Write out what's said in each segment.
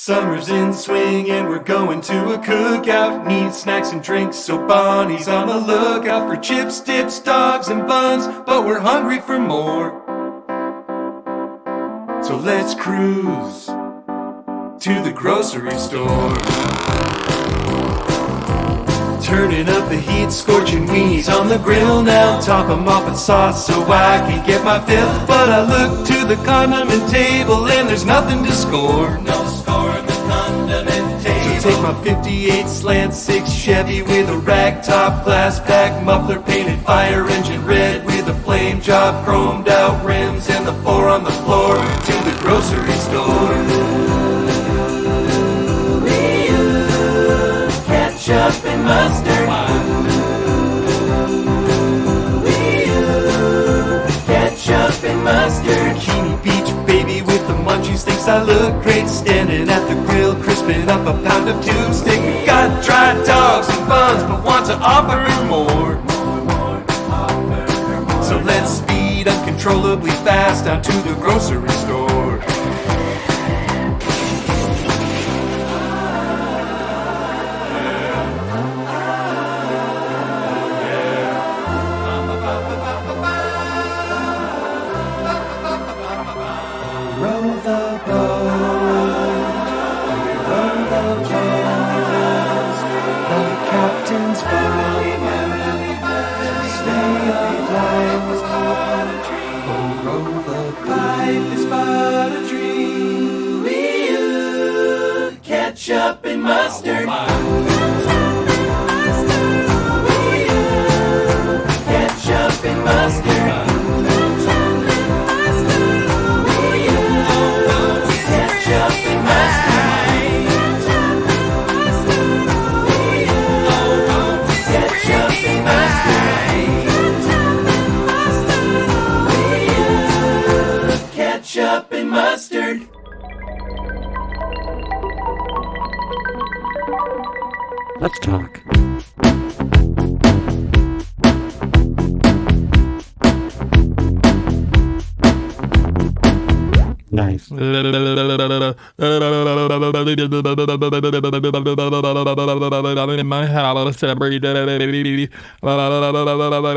Summer's in swing and we're going to a cookout. Need snacks and drinks, so Bonnie's on the lookout for chips, dips, dogs, and buns. But we're hungry for more, so let's cruise to the grocery store. Turning up the heat, scorching weenies on the grill now. Top 'em off with sauce so I can get my fill. But I look to the condiment table and there's nothing to score. No score in the condiment table. So take my 58 slant 6 Chevy with a rag top, glass back, muffler painted fire engine red with a flame job, chromed out rims, and the 4 on the floor to the grocery store. Ketchup and mustard. Ketchup and mustard. Bikini Beach baby with the munchies thinks I look great standing at the grill crisping up a pound of tube steak. We got dry dogs and buns but want to offer her more. So let's speed uncontrollably fast down to the grocery store. Ketchup and mustard. Ketchup and mustard. Ketchup and mustard. Ketchup and mustard. Ketchup and mustard. Let's talk. Nice. In my house every day,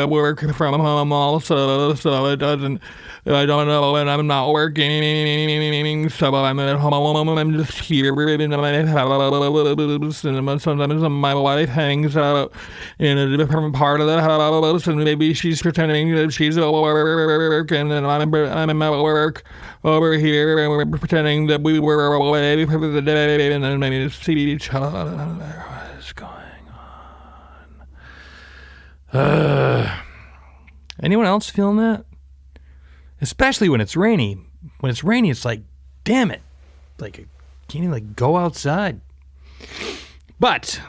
work from home also, so it doesn't. I don't know when I'm not working, so I'm at home. I'm just here in my house, and sometimes my wife hangs out in a different part of the house, and maybe she's pretending that she's at work, and then I'm at work over here, and we're pretending that we were away for the day, and then maybe see each other. What is going on? Anyone else feeling that? Especially when it's rainy. When it's rainy, it's like, damn it. Like, I can't even, go outside. But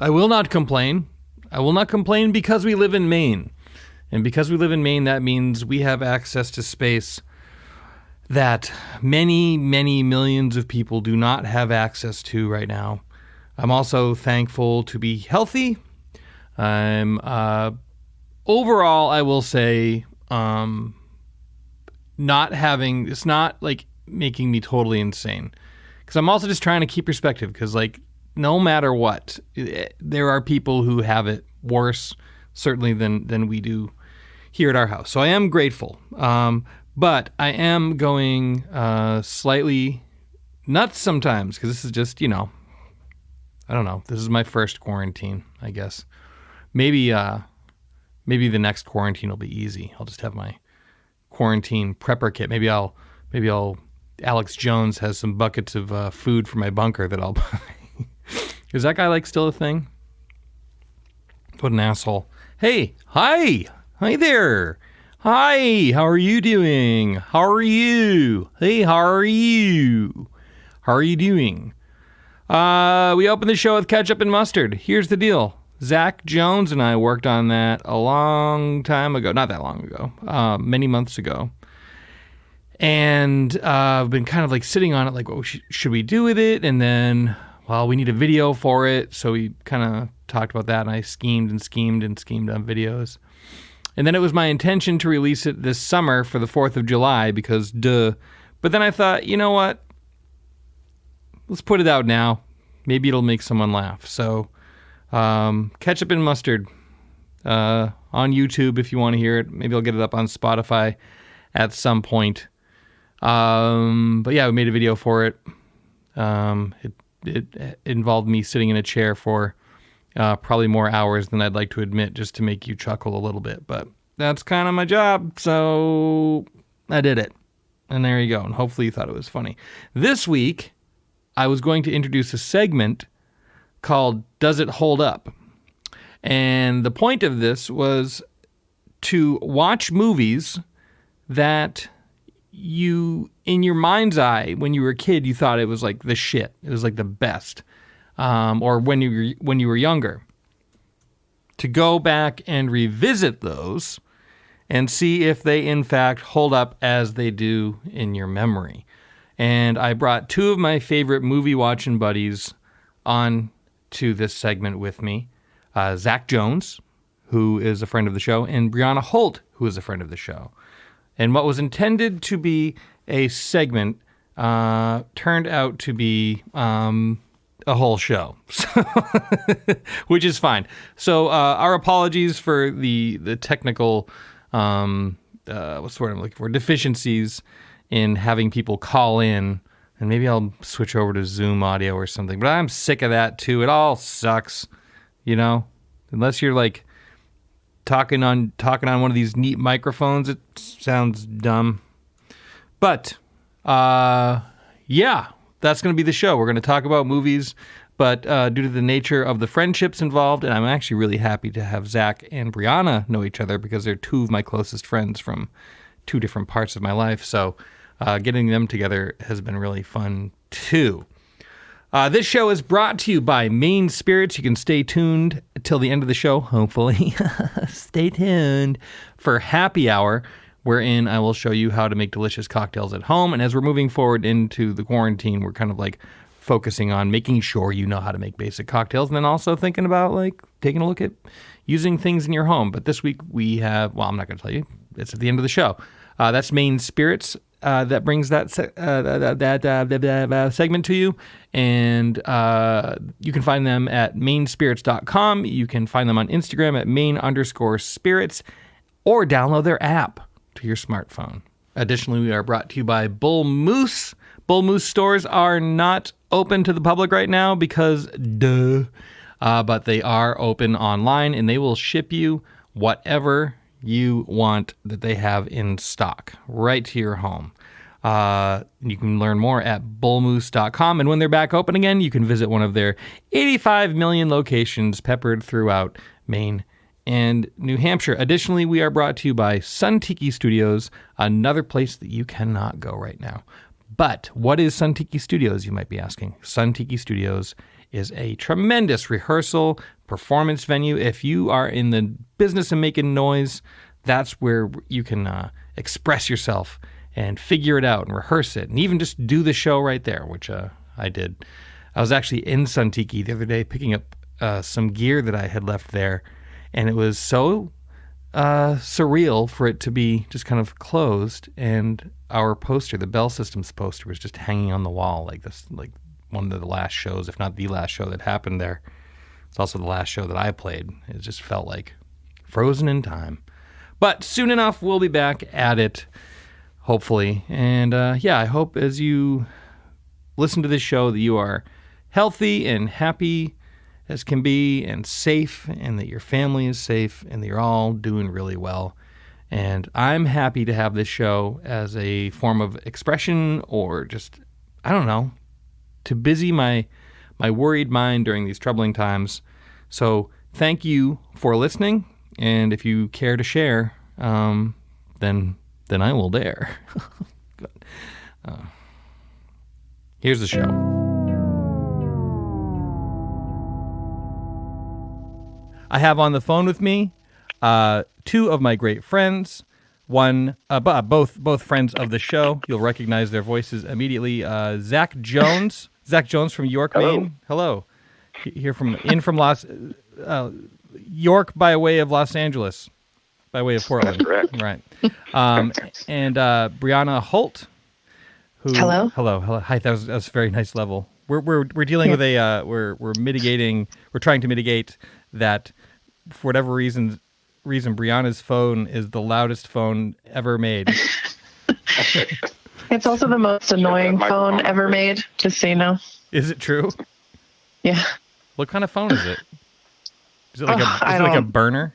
I will not complain. I will not complain because we live in Maine. And because we live in Maine, that means we have access to space that many, many millions of people do not have access to right now. I'm also thankful to be healthy. I'm overall, I will say, not having, it's not making me totally insane. Because I'm also just trying to keep perspective, because no matter what, there are people who have it worse, certainly than we do here at our house. So I am grateful. But I am going slightly nuts sometimes, because this is just, I don't know. This is my first quarantine, I guess. Maybe the next quarantine will be easy. I'll just have my quarantine prepper kit. Maybe I'll Alex Jones has some buckets of food for my bunker that I'll buy. Is that guy still a thing? What an asshole. Hey, hi there. Hi, how are you doing? How are you? Hey, how are you? How are you doing? We opened the show with ketchup and mustard. Here's the deal. Zach Jones and I worked on that a long time ago. Not that long ago. Many months ago. And I've been kind of sitting on it, what should we do with it? And then, we need a video for it. So we kind of talked about that, and I schemed on videos. And then it was my intention to release it this summer for the 4th of July because, duh. But then I thought, you know what? Let's put it out now. Maybe it'll make someone laugh. So, Ketchup and Mustard on YouTube if you want to hear it. Maybe I'll get it up on Spotify at some point. But yeah, we made a video for it. It involved me sitting in a chair for probably more hours than I'd like to admit, just to make you chuckle a little bit. But that's kind of my job, so I did it. And there you go. And hopefully you thought it was funny. This week, I was going to introduce a segment called Does It Hold Up? And the point of this was to watch movies that you, in your mind's eye, when you were a kid, you thought it was like the shit. It was like the best. Or when you were younger. To go back and revisit those and see if they, in fact, hold up as they do in your memory. And I brought two of my favorite movie-watching buddies on to this segment with me. Zach Jones, who is a friend of the show, and Briana Holt, who is a friend of the show. And what was intended to be a segment turned out to be a whole show, which is fine. So our apologies for the technical, what's the word I'm looking for, deficiencies in having people call in, and maybe I'll switch over to Zoom audio or something. But I'm sick of that too. It all sucks, unless you're like talking on one of these neat microphones. It sounds dumb. But yeah, that's going to be the show. We're going to talk about movies, but due to the nature of the friendships involved, and I'm actually really happy to have Zach and Briana know each other because they're two of my closest friends from two different parts of my life. So getting them together has been really fun too. This show is brought to you by Maine Spirits. You can stay tuned till the end of the show, hopefully. Stay tuned for Happy Hour, wherein I will show you how to make delicious cocktails at home. And as we're moving forward into the quarantine, we're kind of like focusing on making sure you know how to make basic cocktails, and then also thinking about like taking a look at using things in your home. But this week we have, well, I'm not going to tell you. It's at the end of the show. That's Maine Spirits. That brings that segment to you. And you can find them at mainspirits.com. You can find them on Instagram at main_spirits, or download their app to your smartphone. Additionally, we are brought to you by Bull Moose. Bull Moose stores are not open to the public right now because duh. But they are open online, and they will ship you whatever you want that they have in stock right to your home. You can learn more at bullmoose.com. And when they're back open again, you can visit one of their 85 million locations peppered throughout Maine and New Hampshire. Additionally, we are brought to you by Sun Tiki Studios, another place that you cannot go right now. But what is Sun Tiki Studios, you might be asking? Sun Tiki Studios is a tremendous rehearsal performance venue. If you are in the business of making noise, that's where you can express yourself and figure it out and rehearse it and even just do the show right there, which I did. I was actually in Sun Tiki the other day picking up some gear that I had left there, and it was so surreal for it to be just kind of closed, and our poster, the Bell Systems poster, was just hanging on the wall like this, like one of the last shows, if not the last show that happened there. It's also the last show that I played. It just felt like frozen in time. But soon enough, we'll be back at it, hopefully. And yeah, I hope as you listen to this show that you are healthy and happy as can be and safe, and that your family is safe, and that you're all doing really well. And I'm happy to have this show as a form of expression, or just, I don't know, to busy my worried mind during these troubling times. So thank you for listening, and if you care to share, then I will dare. Good. Here's the show. I have on the phone with me two of my great friends. One, both friends of the show. You'll recognize their voices immediately. Zach Jones from York, Hello. Maine. Hello. Here from York by way of Los Angeles, by way of Portland. That's correct. Right. And Briana Holt Hello? Hello. Hi, that was a very nice level. We're dealing with a we're trying to mitigate that for whatever reason Brianna's phone is the loudest phone ever made. It's also the most annoying phone ever made, just so you know. Is it true? Yeah. What kind of phone is it? Is it like a burner?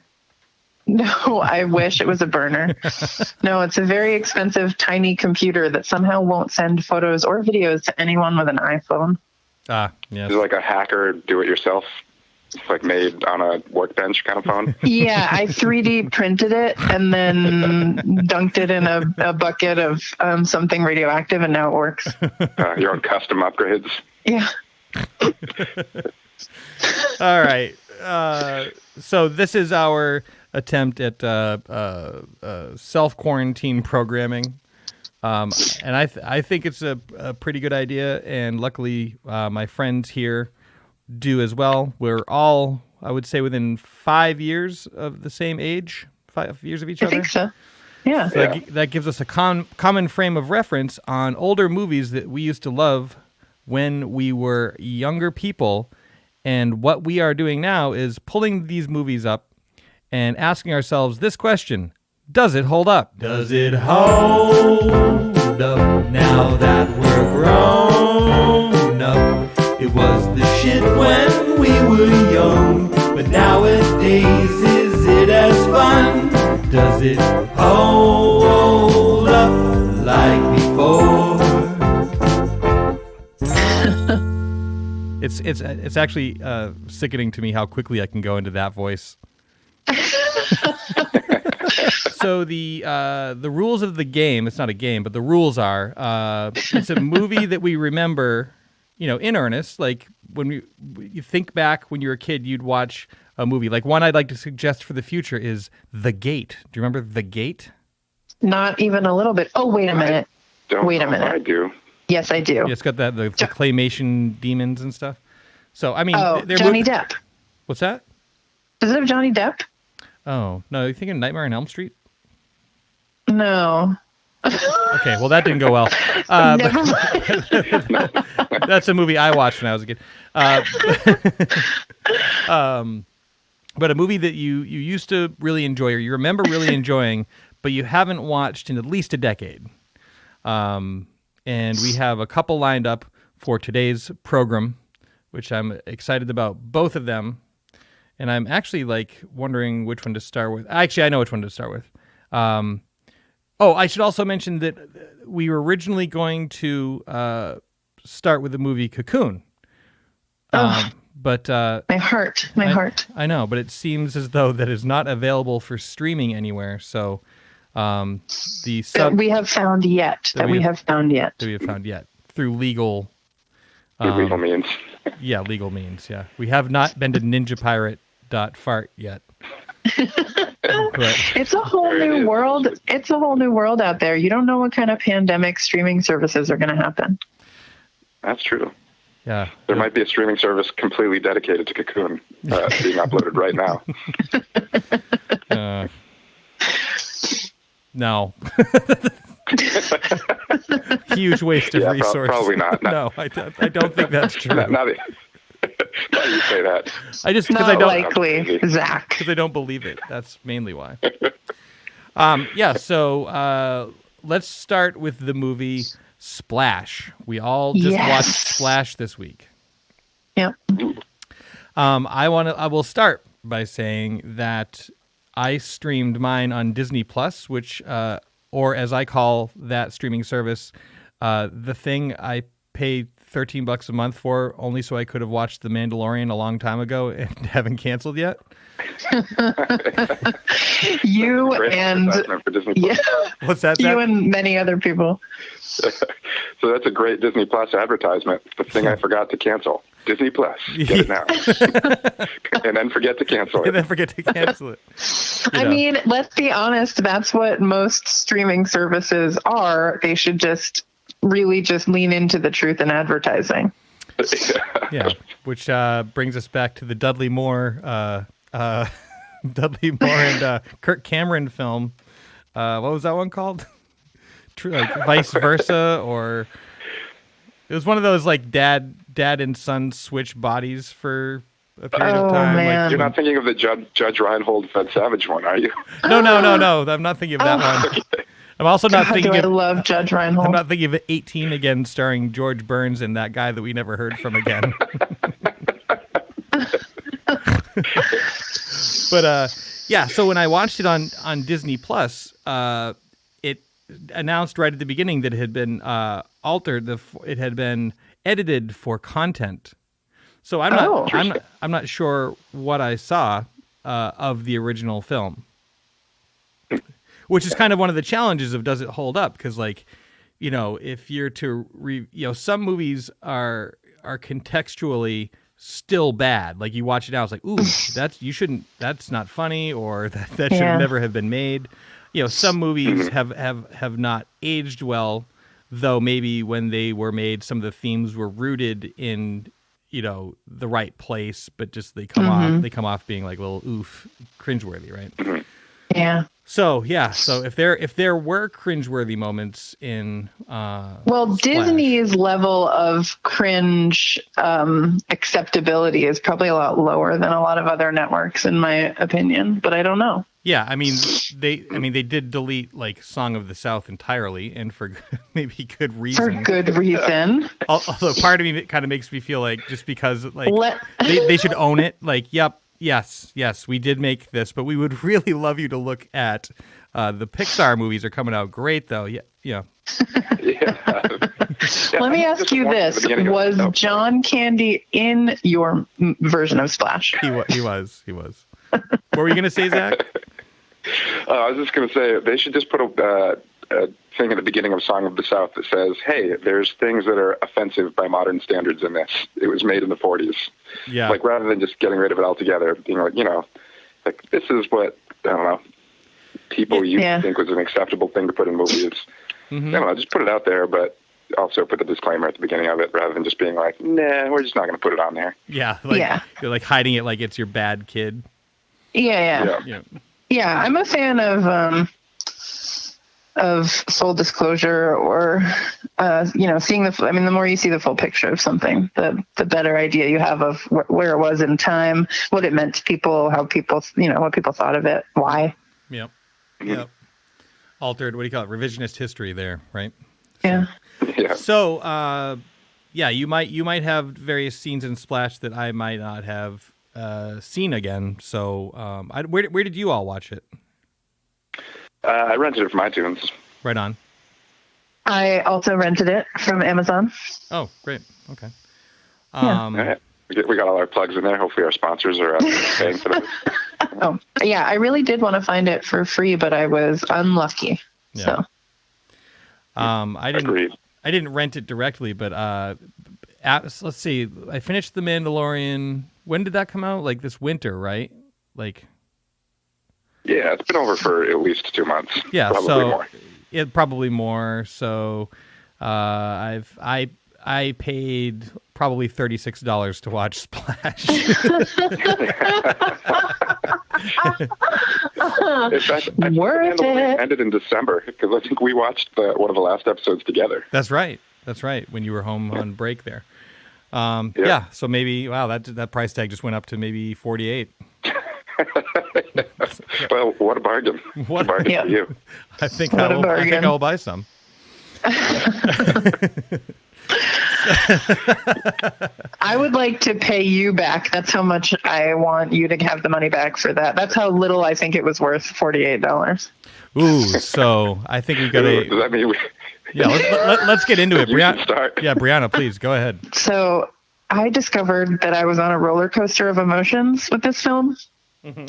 No, I wish it was a burner. No, it's a very expensive, tiny computer that somehow won't send photos or videos to anyone with an iPhone. Ah, yes. Is it like a hacker, do-it-yourself, like made on a workbench kind of phone? Yeah, I 3D printed it and then dunked it in a bucket of something radioactive, and now it works. Your own custom upgrades? Yeah. All right. So this is our attempt at self-quarantine programming. And I think it's a pretty good idea, and luckily my friends here do as well. We're all, I would say, within 5 years of the same age, 5 years of each other. I think so. Yeah. So that gives us a common frame of reference on older movies that we used to love when we were younger people. And what we are doing now is pulling these movies up and asking ourselves this question: does it hold up? Does it hold up now that we're grown up? It was the shit when we were young, but nowadays is it as fun? Does it hold up like before? It's actually sickening to me how quickly I can go into that voice. So the rules of the game, it's not a game, but the rules are, it's a movie that we remember, in earnest. Like when you think back when you were a kid, you'd watch a movie. Like one I'd like to suggest for the future is The Gate. Do you remember The Gate? Not even a little bit. Oh, wait a minute. Wait a minute. I do. Yes, I do. Yeah, it's got the claymation demons and stuff. So, I mean... Johnny Depp. What's that? Does it have Johnny Depp? Oh, no, you thinking Nightmare on Elm Street? No. Okay, well, that didn't go well. Never mind. That's a movie I watched when I was a kid. But a movie that you used to really enjoy, or you remember really enjoying, but you haven't watched in at least a decade. And we have a couple lined up for today's program, which I'm excited about, both of them. And I'm actually wondering which one to start with. Actually, I know which one to start with. I should also mention that we were originally going to start with the movie Cocoon. But my heart. I know, but it seems as though that is not available for streaming anywhere. So that we have found yet through legal legal means. Yeah, legal means. Yeah, we have not been to ninjapirate.fart yet. But it's a whole new world. It's a whole new world out there. You don't know what kind of pandemic streaming services are going to happen. That's true. Yeah, there might be a streaming service completely dedicated to Cocoon being uploaded right now. No. Huge waste of resources. Probably not. No, I don't think that's true. Now you say that. I just because I don't likely, Zach. Because I don't believe it. That's mainly why. So let's start with the movie Splash. We all just watched Splash this week. Yep. I will start by saying that I streamed mine on Disney Plus, which, or as I call that streaming service, the thing I paid $13 a month for only so I could have watched The Mandalorian a long time ago and haven't canceled yet. You and what's that? You and many other people. So that's a great Disney Plus advertisement. The thing I forgot to cancel. Disney Plus. Get it now. And then forget to cancel it. I mean, let's be honest. That's what most streaming services are. They should just really just lean into the truth in advertising. Yeah, which brings us back to the Dudley Moore and Kirk Cameron film. What was that one called? like vice versa, or it was one of those like dad and son switch bodies for a period of time. Man. Like, You're not thinking of the Judge Reinhold Fed Savage one, are you? No. I'm not thinking of that one. I'm also not thinking I of. love Judge Reinhold. I'm not thinking of 18 again, starring George Burns and that guy that we never heard from again. But yeah, so when I watched it on Disney Plus, it announced right at the beginning that it had been altered. It had been edited for content. So I'm not sure what I saw of the original film, which is kind of one of the challenges of does it hold up? Because like, you know, if you're to some movies are contextually still bad. Like you watch it now, it's like, ooh, that's not funny, or that should never have been made. You know, some movies have not aged well, though maybe when they were made, some of the themes were rooted in, you know, the right place, but just they come off being like a little oof, cringeworthy, right? Yeah. So if there were cringeworthy moments in Splash, Disney's level of cringe acceptability is probably a lot lower than a lot of other networks, in my opinion. But I don't know. Yeah, I mean they did delete like Song of the South entirely, and for maybe good reason. For good reason. Although part of me kind of makes me feel like just because like they should own it. Like, yep. Yes, we did make this, but we would really love you to look at the Pixar movies are coming out great, though. Yeah. Let me ask you this: was John Candy in your version of Splash? He was. What were you going to say, Zach? I was just going to say they should just put a thing at the beginning of Song of the South that says, "Hey, there's things that are offensive by modern standards in this. It was made in the 40s." Yeah. Like rather than just getting rid of it altogether, being like, you know, like this is what I don't know people used to think was an acceptable thing to put in movies. I don't know, just put it out there, but also put the disclaimer at the beginning of it rather than just being like, nah, we're just not going to put it on there. Yeah. You're like hiding it like it's your bad kid. Yeah. I'm a fan of full disclosure, or seeing the more you see the full picture of something, the better idea you have of where it was in time, what it meant to people, how people, what people thought of it, why. Yep. Altered, what do you call it? Revisionist history there, right? Yeah. So, you might have various scenes in Splash that I might not have seen again. So, where did you all watch it? I rented it from iTunes. Right on. I also rented it from Amazon. Oh, great. Okay. All right. We got all our plugs in there. Hopefully our sponsors are paying for those. Oh, yeah. I really did want to find it for free, but I was unlucky. Yeah. So. I didn't rent it directly, but let's see. I finished The Mandalorian. When did that come out? Like this winter, right? Like. Yeah, it's been over for at least 2 months. Yeah, probably more. Probably more. So, I paid probably $36 to watch Splash. In fact, it ended in December because I think we watched one of the last episodes together. That's right. When you were home on break there. Yeah. So maybe that price tag just went up to maybe $48. Well, what a bargain! What a bargain for you. I think I'll buy some. I would like to pay you back. That's how much I want you to have the money back for that. That's how little I think it was worth, $48. Ooh, so I think we got to. Does that mean we? Yeah, let's get into it. Start. Yeah, Briana, please go ahead. So I discovered that I was on a roller coaster of emotions with this film. Mm-hmm.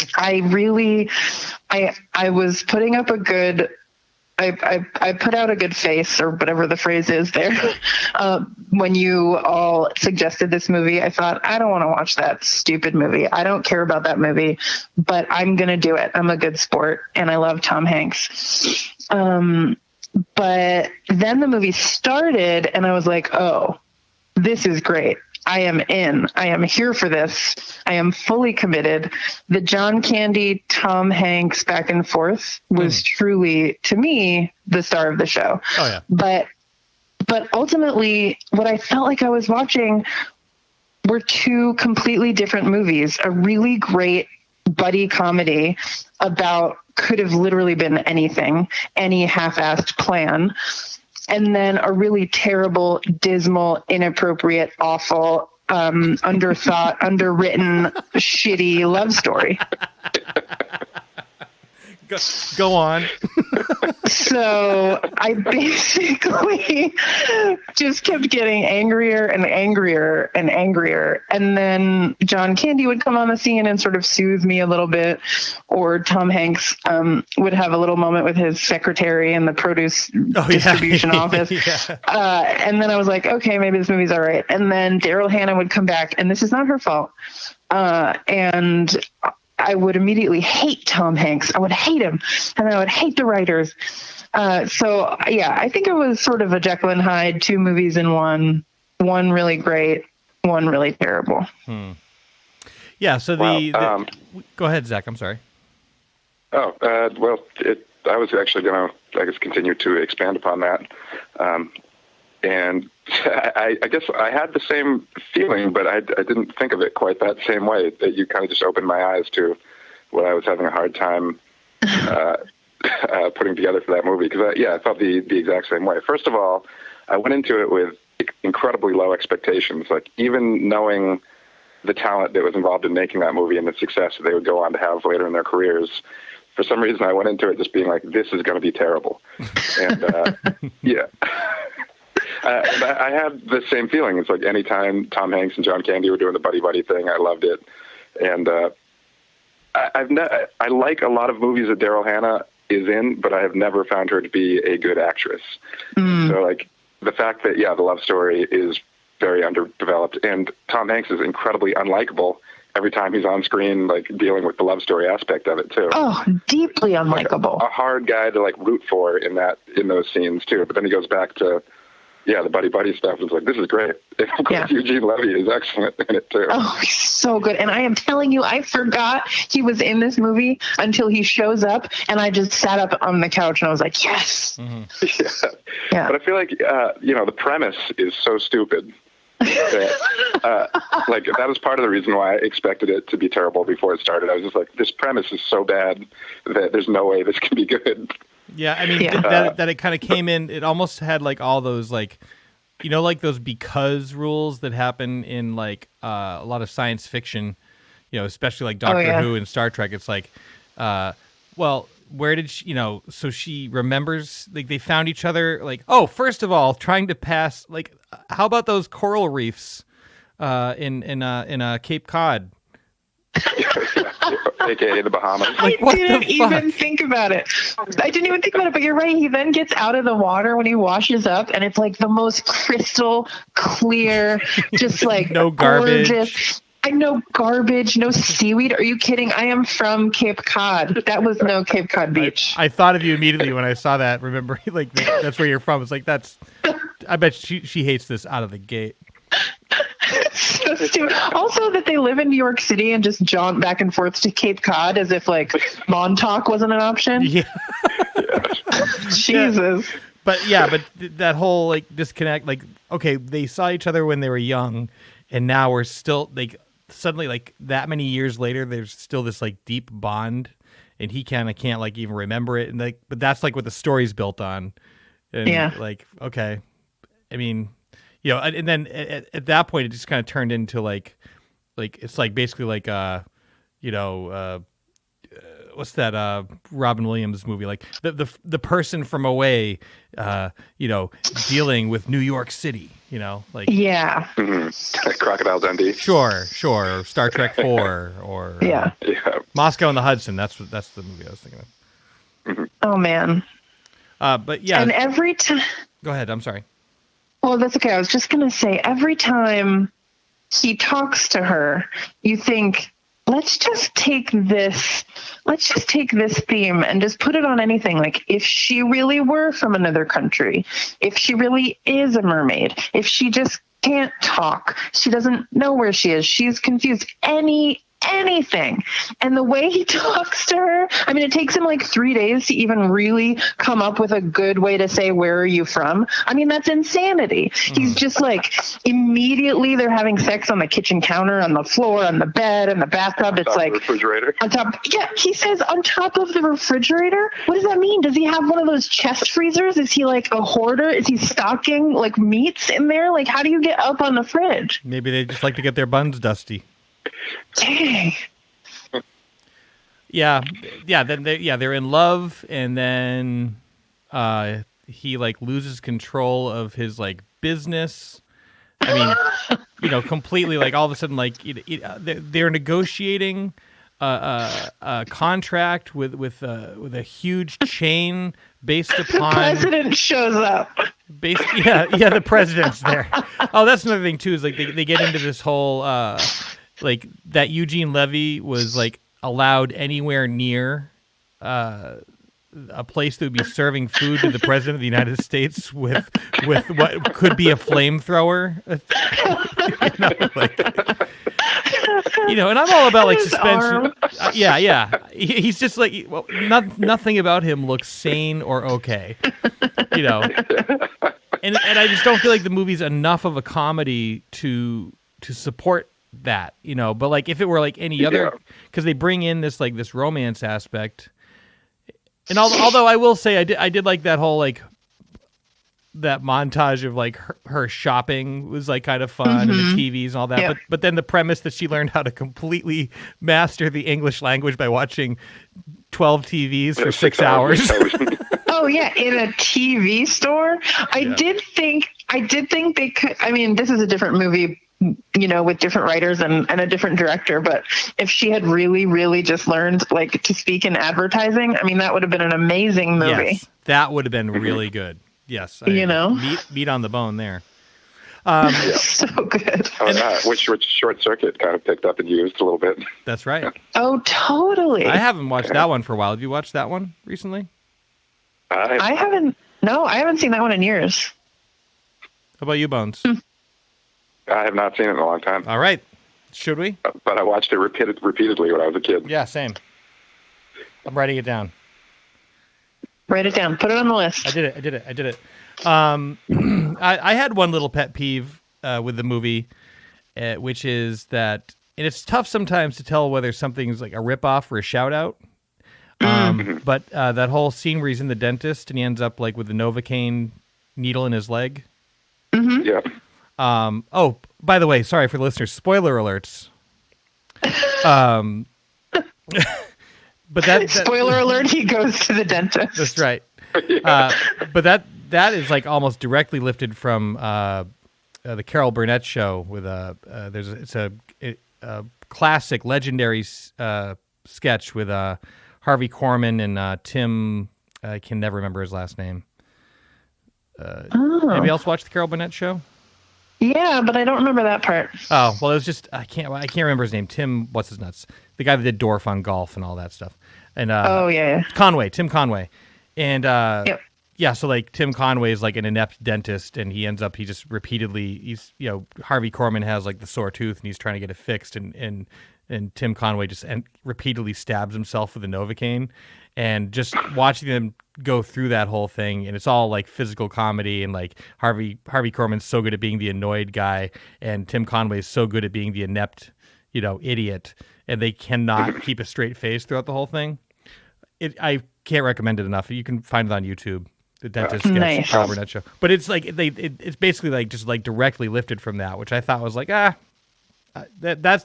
I was putting up a good. I put out a good face, or whatever the phrase is there. When you all suggested this movie, I thought, I don't want to watch that stupid movie. I don't care about that movie, but I'm going to do it. I'm a good sport, and I love Tom Hanks. But then the movie started, and I was like, oh, this is great. I am in. I am here for this. I am fully committed. The John Candy, Tom Hanks back and forth was truly, to me, the star of the show. Oh, yeah. But ultimately, what I felt like I was watching were two completely different movies. A really great buddy comedy about could have literally been anything, any half-assed plan. And then a really terrible, dismal, inappropriate, awful, underthought, underwritten, shitty love story. Go on. So I basically just kept getting angrier and angrier and angrier. And then John Candy would come on the scene and sort of soothe me a little bit. Or Tom Hanks would have a little moment with his secretary in the produce distribution office. And then I was like, okay, maybe this movie's all right. And then Daryl Hannah would come back, and this is not her fault. And I would immediately hate Tom Hanks. I would hate him, and I would hate the writers. So yeah, I think it was sort of a Jekyll and Hyde, two movies in one really great, one really terrible. Yeah. So go ahead, Zach. I'm sorry. Oh, well, I was actually going to, I guess, continue to expand upon that. And I guess I had the same feeling, but I didn't think of it quite that same way, that you kind of just opened my eyes to what I was having a hard time putting together for that movie. Because, I felt the exact same way. First of all, I went into it with incredibly low expectations. Like, even knowing the talent that was involved in making that movie and the success that they would go on to have later in their careers, for some reason I went into it just being like, this is going to be terrible. And, yeah. I had the same feeling. It's like anytime Tom Hanks and John Candy were doing the buddy thing, I loved it. And I like a lot of movies that Daryl Hannah is in, but I have never found her to be a good actress. So, like, the fact that, the love story is very underdeveloped, and Tom Hanks is incredibly unlikable every time he's on screen, like, dealing with the love story aspect of it, too. Oh, deeply unlikable. Like a hard guy to, like, root for in those scenes, too. But then he goes back to the buddy stuff. It's like, this is great. And of course, Eugene Levy is excellent in it too. Oh, he's so good. And I am telling you, I forgot he was in this movie until he shows up, and I just sat up on the couch and I was like, yes. Yeah. But I feel like, the premise is so stupid. That, like, that was part of the reason why I expected it to be terrible before it started. I was just like, this premise is so bad that there's no way this can be good. Yeah, I mean, that it kind of came in, it almost had, like, all those, like, like those because rules that happen in, like, a lot of science fiction, especially, like, Doctor Who and Star Trek. It's like, well, where did she, so she remembers, like, they found each other, like, oh, first of all, trying to pass, like, how about those coral reefs in Cape Cod? AKA the Bahamas. Like, I didn't even think about it. But you're right. He then gets out of the water when he washes up, and it's like the most crystal clear, just like no garbage. Gorgeous. No garbage, no seaweed. Are you kidding? I am from Cape Cod. That was no Cape Cod beach. I thought of you immediately when I saw that. Remember, like, that's where you're from. It's like, I bet she hates this out of the gate. So stupid. Also, that they live in New York City and just jaunt back and forth to Cape Cod as if, like, Montauk wasn't an option. Yeah. Jesus. Yeah. But that whole, like, disconnect, like, okay, they saw each other when they were young, and now we're still, like, suddenly, like, that many years later, there's still this, like, deep bond, and he kind of can't, like, even remember it, and, like, but that's, like, what the story's built on. And, like, okay, I mean, and then at that point, it just kind of turned into, like it's like basically like what's that Robin Williams movie, like the person from Away, dealing with New York City, like Crocodile Dundee. Sure. Star Trek 4 or Moscow and the Hudson. That's the movie I was thinking of. Oh man. But yeah. And every time. Go ahead. I'm sorry. Well, that's okay. I was just going to say, every time he talks to her, you think, let's just take this theme and just put it on anything. Like, if she really were from another country, if she really is a mermaid, if she just can't talk. She doesn't know where she is. She's confused. Anything. And the way he talks to her, I mean, it takes him like 3 days to even really come up with a good way to say, where are you from? I mean, that's insanity. He's just like, immediately they're having sex on the kitchen counter, on the floor, on the bed, in the bathtub. It's like refrigerator. On top. Yeah, he says on top of the refrigerator. What does that mean? Does he have one of those chest freezers? Is he like a hoarder? Is he stocking like meats in there? Like, how do you get up on the fridge? Maybe they just like to get their buns dusty. Dang. Yeah. Then they're in love, and then he like loses control of his like business. I mean, completely like all of a sudden like they're negotiating a contract with a huge chain based upon the president shows up. The president's there. Oh, that's another thing too. Is like they get into this whole like that Eugene Levy was like allowed anywhere near a place that would be serving food to the president of the United States with what could be a flamethrower. And I'm all about like suspension. He's just like nothing about him looks sane or okay. And I just don't feel like the movie's enough of a comedy to support that, but like if it were like any other, because they bring in this like this romance aspect, and although I will say I did like that whole like that montage of like her shopping was like kind of fun, and the TVs and all that, but then the premise that she learned how to completely master the English language by watching 12 TVs for 6 hours. Oh yeah, in a TV store. I did think they could. I mean, this is a different movie, with different writers and a different director. But if she had really, really just learned like to speak in advertising, I mean, that would have been an amazing movie. Yes, that would have been really good. Yes, meat on the bone there. So good. Which Short Circuit kind of picked up and used a little bit. That's right. Oh, totally. I haven't watched that one for a while. Have you watched that one recently? I haven't. No, I haven't seen that one in years. How about you, Bones? I have not seen it in a long time. All right. Should we? But I watched it repeatedly when I was a kid. Yeah, same. I'm writing it down. Write it down. Put it on the list. I did it. I had one little pet peeve with the movie, which is that, and it's tough sometimes to tell whether something's like a ripoff or a shout out. But that whole scene where he's in the dentist and he ends up like with the Novocaine needle in his leg. Mm-hmm. Yeah. Oh, by the way, sorry for the listeners. Spoiler alerts. But that spoiler alert, he goes to the dentist. That's right. But that is like almost directly lifted from the Carol Burnett show with it's a classic legendary sketch with Harvey Korman and Tim. I can never remember his last name. Anybody else watch the Carol Burnett show? Yeah, but I don't remember that part. Oh, well, it was just I can't remember his name. Tim, what's his nuts? The guy that did Dorf on Golf and all that stuff. And Tim Conway. And so like Tim Conway is like an inept dentist, and he just repeatedly Harvey Korman has like the sore tooth and he's trying to get it fixed, and Tim Conway just repeatedly stabs himself with a Novocaine. And just watching them go through that whole thing, and it's all like physical comedy, and like Harvey Korman's so good at being the annoyed guy, and Tim Conway's so good at being the inept, idiot, and they cannot keep a straight face throughout the whole thing. I can't recommend it enough. You can find it on YouTube, the dentist sketch, Carol Burnett show. But it's like it's basically like just like directly lifted from that, which I thought was like that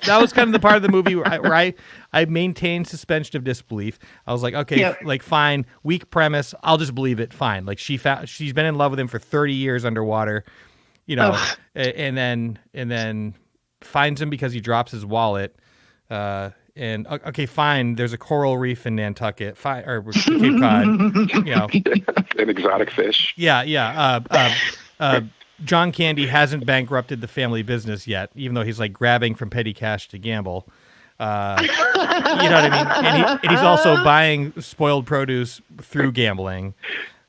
was kind of the part of the movie where I maintained suspension of disbelief. I was like, okay, like fine, weak premise, I'll just believe it. Fine, like she's been in love with him for 30 years underwater, and then finds him because he drops his wallet. And okay, fine. There's a coral reef in Nantucket, or Cape Cod. An exotic fish. Yeah. John Candy hasn't bankrupted the family business yet, even though he's like grabbing from petty cash to gamble. You know what I mean? And he's also buying spoiled produce through gambling.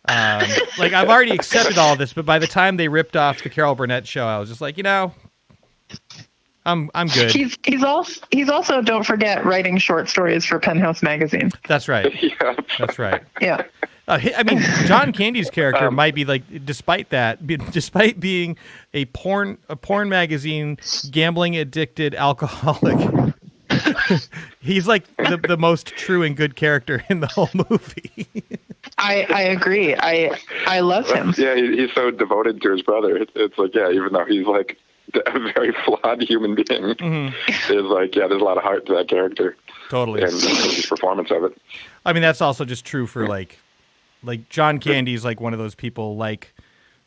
Like I've already accepted all of this, but by the time they ripped off the Carol Burnett show, I was just like, I'm good. He's also, don't forget, writing short stories for Penthouse magazine. That's right. Yeah. That's right. Yeah. I mean, John Candy's character might be like, despite being a porn magazine gambling addicted alcoholic, he's like the most true and good character in the whole movie. I agree. I love him. Yeah, he's so devoted to his brother. It's like, yeah, even though he's like a very flawed human being, there's like, yeah, there's a lot of heart to that character. Totally. And his performance of it. I mean, that's also just true for like John Candy's like one of those people like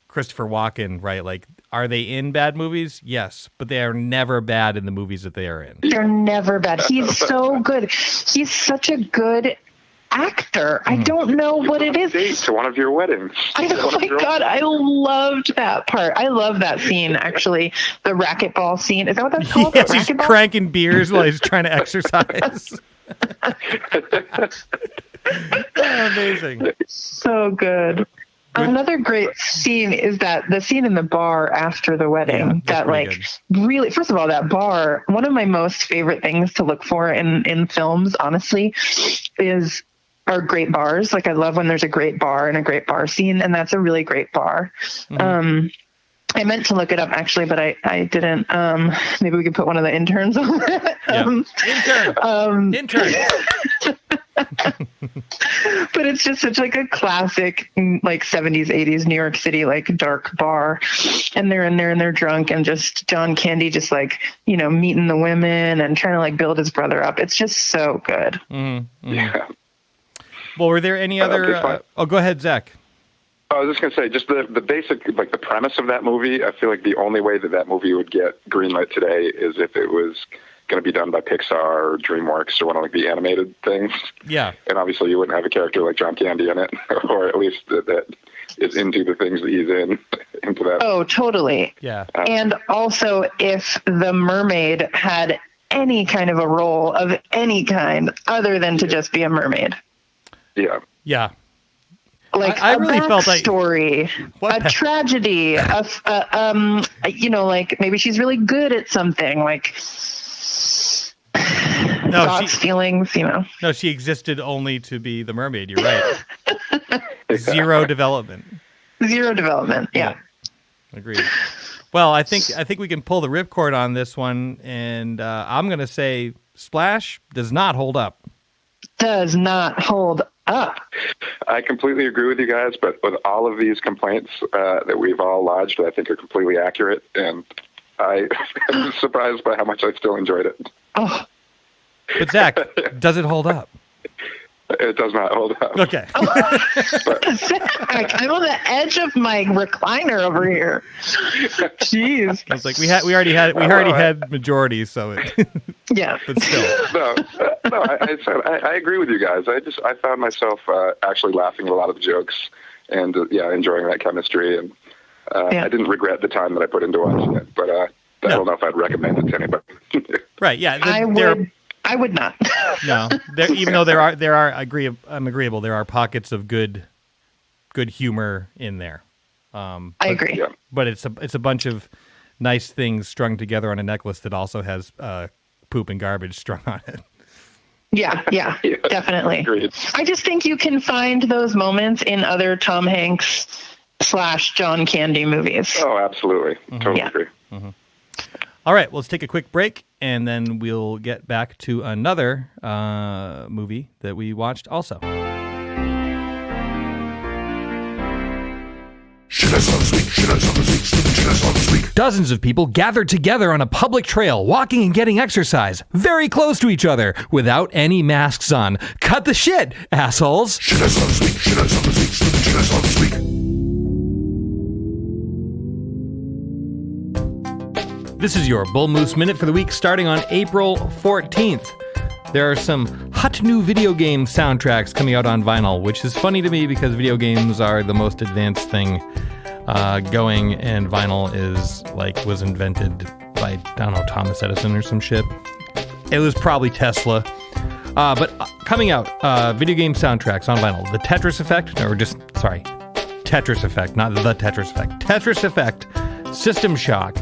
Christopher Walken, right? Like, are they in bad movies? Yes, but they are never bad in the movies that they are in. They're never bad. He's so good. He's such a good actor. I don't know what it is. Date to one of your weddings. Oh my God, I loved that part. I love that scene, actually. The racquetball scene. Is that what that's called? Yes, he's cranking beers while he's trying to exercise. Amazing. So good. Another great scene is that the scene in the bar after the wedding. That like really, first of all, that bar, one of my most favorite things to look for in films, honestly, are great bars. Like I love when there's a great bar and a great bar scene, and that's a really great bar. I meant to look it up actually, but I didn't. Maybe we could put one of the interns on that. Intern. But it's just such like a classic, like 70s, 80s New York City, like dark bar. And they're in there and they're drunk, and just John Candy just like, meeting the women and trying to like build his brother up. It's just so good. Yeah. Well, were there any other? Go ahead, Zach. I was just going to say, just the basic, like the premise of that movie, I feel like the only way that movie would get greenlit today is if it was going to be done by Pixar or DreamWorks or one of like the animated things. Yeah. And obviously you wouldn't have a character like John Candy in it, or at least that is into the things that he's into that. Oh, totally. Yeah. And also if the mermaid had any kind of a role of any kind other than to just be a mermaid. Yeah. Yeah. Like I really felt like story, a tragedy, like maybe she's really good at something, like thoughts, feelings, No, she existed only to be the mermaid. You're right. Zero development. Yeah. Agreed. Well, I think we can pull the ripcord on this one, and I'm going to say Splash does not hold up. Does not hold up. I completely agree with you guys, but with all of these complaints that we've all lodged, I think are completely accurate, and I am surprised by how much I still enjoyed it. Oh. But Zach, does it hold up? It does not hold up. Okay. Zach, I'm on the edge of my recliner over here. Jeez. I was like, we already had majority, so it. Yeah. But still. No. I agree with you guys. I found myself actually laughing at a lot of the jokes, and enjoying that chemistry, and I didn't regret the time that I put into watching it. But I don't know if I'd recommend it to anybody. Right? Yeah. I would not. No, even though I'm agreeable. There are pockets of good humor in there. I agree. Yeah. But it's a bunch of nice things strung together on a necklace that also has poop and garbage strung on it. Yeah, definitely. Agreed. I just think you can find those moments in other Tom Hanks / John Candy movies. Oh, absolutely. Totally agree. Mm-hmm. All right, well, let's take a quick break, and then we'll get back to another movie that we watched also. Dozens of people gathered together on a public trail, walking and getting exercise, very close to each other, without any masks on. Cut the shit, assholes! This is your Bull Moose Minute for the week starting on April 14th. There are some hot new video game soundtracks coming out on vinyl, which is funny to me because video games are the most advanced thing going, and vinyl was invented by, I don't know, Thomas Edison or some shit. It was probably Tesla. But coming out, video game soundtracks on vinyl. The Tetris Effect, Tetris Effect, not the Tetris Effect. Tetris Effect, System Shock,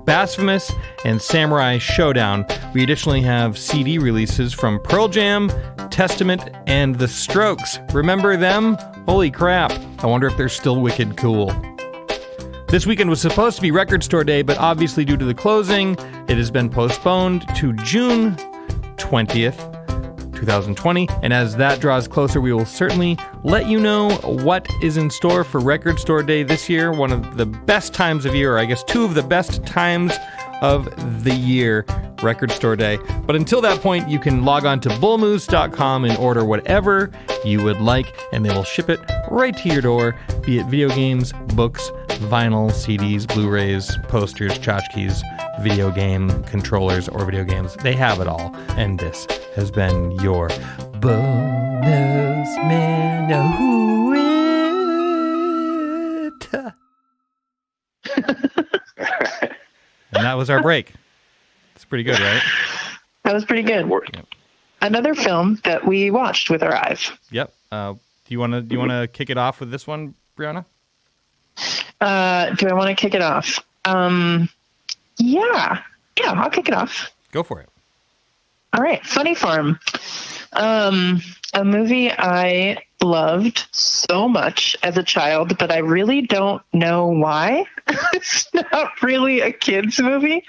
Blasphemous, and Samurai Showdown. We additionally have CD releases from Pearl Jam, Testament, and The Strokes. Remember them? Holy crap. I wonder if they're still wicked cool. This weekend was supposed to be Record Store Day, but obviously due to the closing, it has been postponed to June 20th, 2020. And as that draws closer, we will certainly let you know what is in store for Record Store Day this year. One of the best times of year, or I guess two of the best times of the year, Record Store Day. But until that point, you can log on to bullmoose.com and order whatever you would like, and they will ship it right to your door, be it video games, books, vinyl, CDs, Blu-rays, posters, tchotchkes, video game controllers, or video games. They have it all. And this has been your Bonus Man. Who it? And that was our break. It's pretty good, right? That was pretty good. Yep. Another film that we watched with our eyes. Yep. Do you want to kick it off with this one, Briana? Do I want to kick it off? Yeah, I'll kick it off. Go for it. All right. Funny Farm. A movie I loved so much as a child, but I really don't know why. It's not really a kid's movie.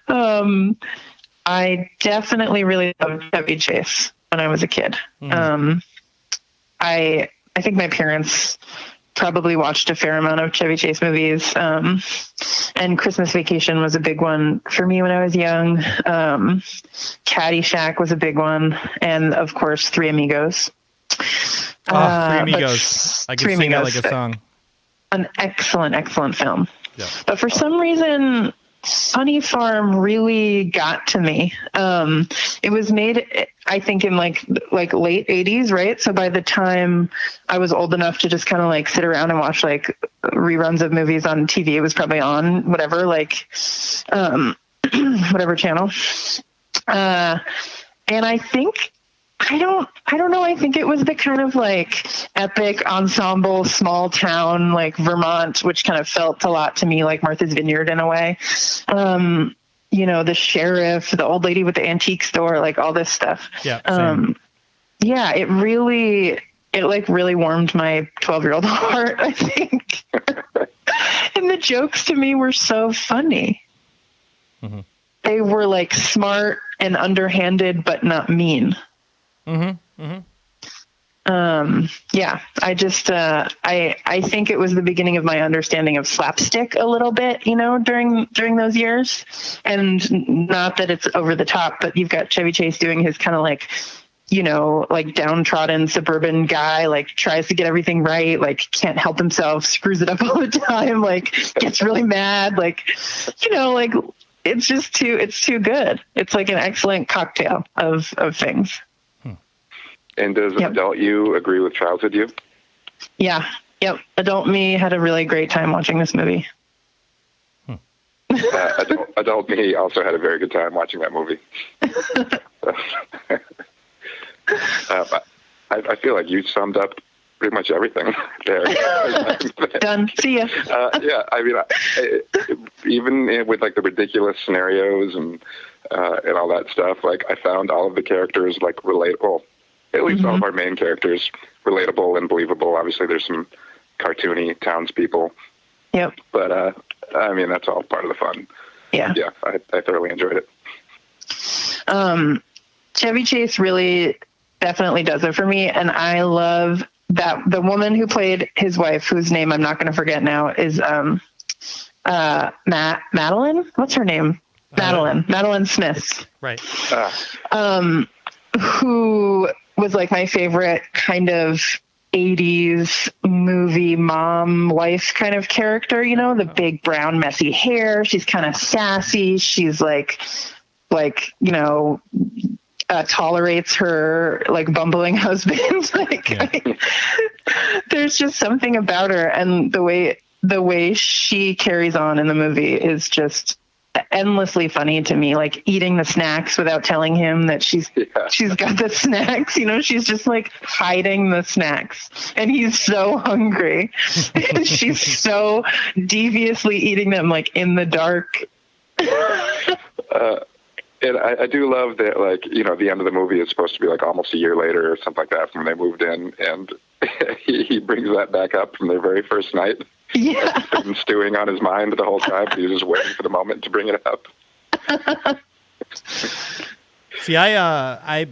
I definitely really loved Chevy Chase when I was a kid. I think my parents probably watched a fair amount of Chevy Chase movies. And Christmas Vacation was a big one for me when I was young. Caddyshack was a big one. And of course, Three Amigos. Three Amigos. I could sing that like a song. An excellent, excellent film. Yeah. But for some reason, Funny Farm really got to me. It was made, I think, in like late 80s, right? So by the time I was old enough to just kind of like sit around and watch like reruns of movies on TV, it was probably on whatever, like whatever channel. And I think, I don't know. I think it was the kind of like epic ensemble, small town, like Vermont, which kind of felt a lot to me like Martha's Vineyard in a way. The sheriff, the old lady with the antique store, like all this stuff. Yeah. Same. It really warmed my 12-year-old heart, I think. And the jokes to me were so funny. Mm-hmm. They were like smart and underhanded, but not mean. Mm-hmm. Mm-hmm. I just, I think it was the beginning of my understanding of slapstick a little bit, during those years. And not that it's over the top, but you've got Chevy Chase doing his kind of like, like downtrodden suburban guy, like tries to get everything right, like can't help himself, screws it up all the time, like gets really mad, like, like it's too good. It's like an excellent cocktail of things. And does adult you agree with childhood you? Yeah. Yep. Adult me had a really great time watching this movie. Adult me also had a very good time watching that movie. I feel like you summed up pretty much everything there. Done. See ya. I mean, even with like the ridiculous scenarios and all that stuff, like I found all of the characters like relatable. At least all of our main characters relatable and believable. Obviously, there's some cartoony townspeople. Yep. But I mean, that's all part of the fun. Yeah. Yeah, I thoroughly enjoyed it. Chevy Chase really definitely does it for me, and I love that the woman who played his wife, whose name I'm not going to forget now, is Madeline. What's her name? Madeline Smith. Right. Who was like my favorite kind of 80s movie mom wife kind of character, the big brown messy hair. She's kind of sassy. She's tolerates her like bumbling husband. There's just something about her, and the way she carries on in the movie is just endlessly funny to me, like eating the snacks without telling him that she's got the snacks. You know, she's just like hiding the snacks, and he's so hungry. And she's so deviously eating them, like in the dark. And I do love that, like, you know, the end of the movie is supposed to be like almost a year later or something like that from when they moved in, and he brings that back up from their very first night. Yeah. It's been stewing on his mind the whole time. He's just waiting for the moment to bring it up. See, I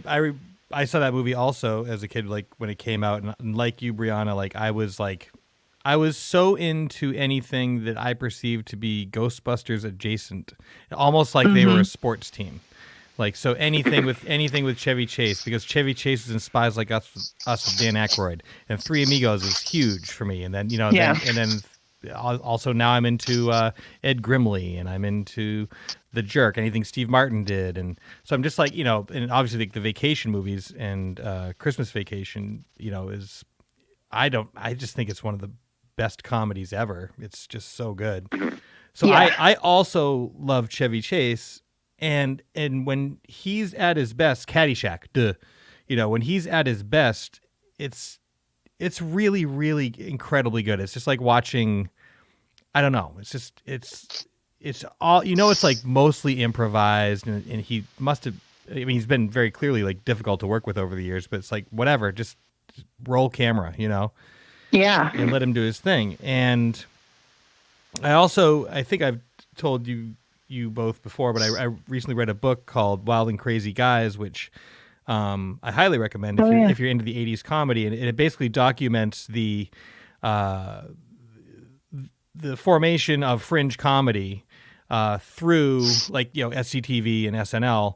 saw that movie also as a kid, like when it came out, and like you, Brianna, like I was so into anything that I perceived to be Ghostbusters adjacent, almost like they were a sports team. Like, so anything with Chevy Chase, because Chevy Chase was in Spies Like Us with Dan Aykroyd, and Three Amigos is huge for me. And then, you know, then also now I'm into Ed Grimley, and I'm into The Jerk, anything Steve Martin did. And so I'm just like, you know, and obviously the vacation movies and Christmas Vacation, you know, I just think it's one of the best comedies ever. It's just so good. So I also love Chevy Chase. And when he's at his best, Caddyshack, you know, when he's at his best, it's really, really incredibly good. It's just like watching, I don't know. It's all, you know, it's like mostly improvised, and he must have, I mean, he's been very clearly like difficult to work with over the years, but it's like, whatever, just roll camera, you know? Yeah. And let him do his thing. And I think I've told you both before, but I recently read a book called Wild and Crazy Guys, which I highly recommend if you're into the 80s comedy. And it basically documents the formation of fringe comedy through, like, you know, SCTV and SNL,